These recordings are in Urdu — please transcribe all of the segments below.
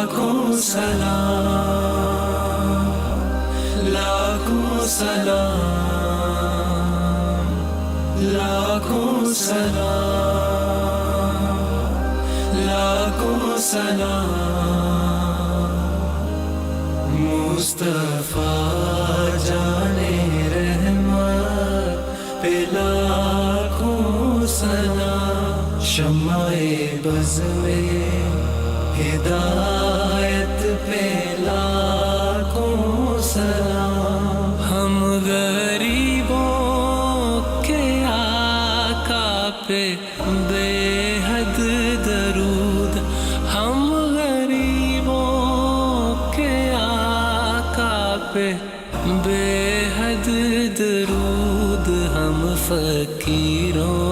لاکھوں سلام، لاکھوں سلام، لاکھوں سلام، لاکھوں سلام، مصطفیٰ جانے رحمت پہ لاکھوں سلام، شمع بز میں ہدایت پہ لاکھوں سلام، ہم غریبوں کے آقا پہ بے حد درود، ہم غریبوں کے آقا پہ بے حد درود، ہم فقیروں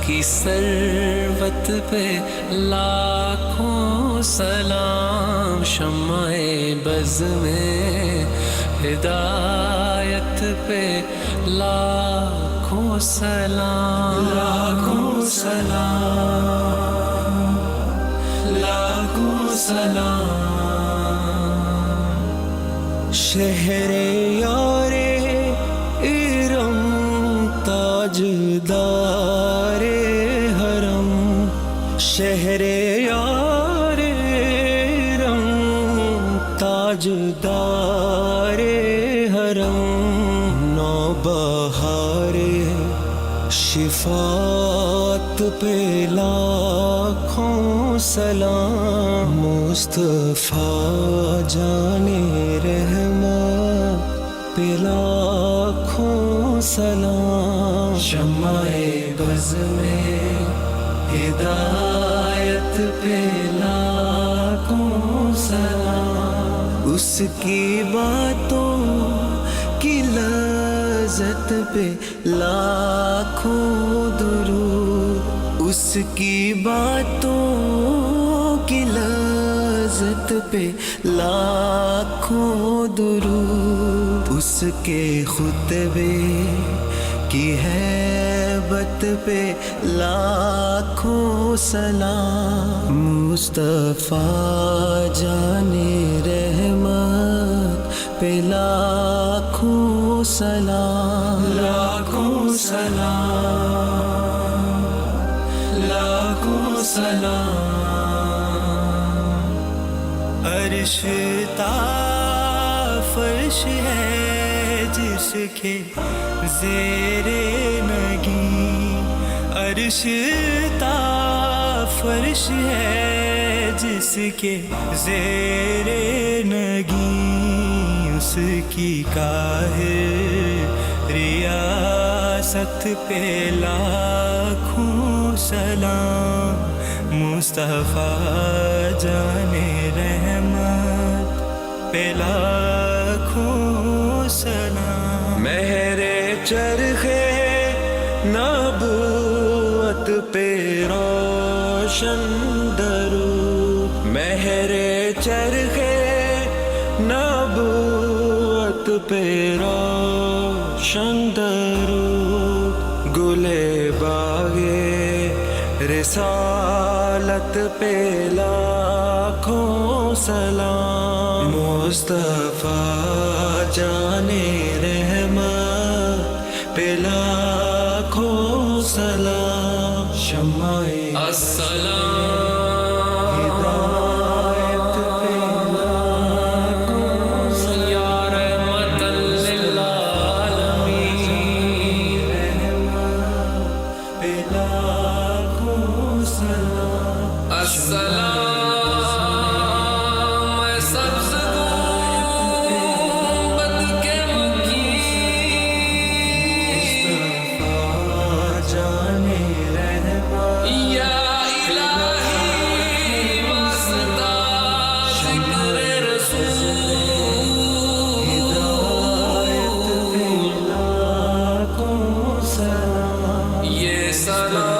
کی ثروت پہ لاکھوں سلام، شمع بز میں ہدایت پہ لاکھوں سلام، لاکھوں سلام، لاکھوں سلام، شہر یار ارم تاجدار حرم، شہر یار ارم تاجدار حرم، نوبہار شفاعت پہ لاکھوں سلام، مصطفیٰ جانے رحمت پہ لاکھوں سلام، شمع بز میں ہدایت پہ لاکھوں سلام، اس کی باتوں کی لذت پہ لاکھوں درود، اس کی باتوں کی لذت پہ لاکھوں درود، اس کے خطبے کی ہیبت پہ لاکھوں سلام، مصطفیٰ جانے رحمت پہ لاکھوں سلام، لاکھوں سلام، لاکھوں سلام، عرش تا فرش ہے جس کے زیر نگیں، عرش تا فرش ہے جس کے زیر نگیں، اس کی قاہر ریاست پہ لاکھوں سلام، مصطفیٰ جانے رحمت پہ لاکھوں سلام، مہر چرخے نبوت پہ روشن درود، مہر چرخے نبوت پہ روشن درود، گلے باغے رسالت پہ لاکھوں سلام، مصطفیٰ جانے رحمت پہ لاکھوں سلام، شمع السلام ہدایت پہ لاکھوں سلام، یا رحمت للعالمین رحمت پہ لاکھوں سلام، السلام سبز گنبد کے مصطفیٰ جانے رحمت، یا الہی واسطہ ذکر رسول، ہدایت پہ لاکھوں سلام، یہ سلام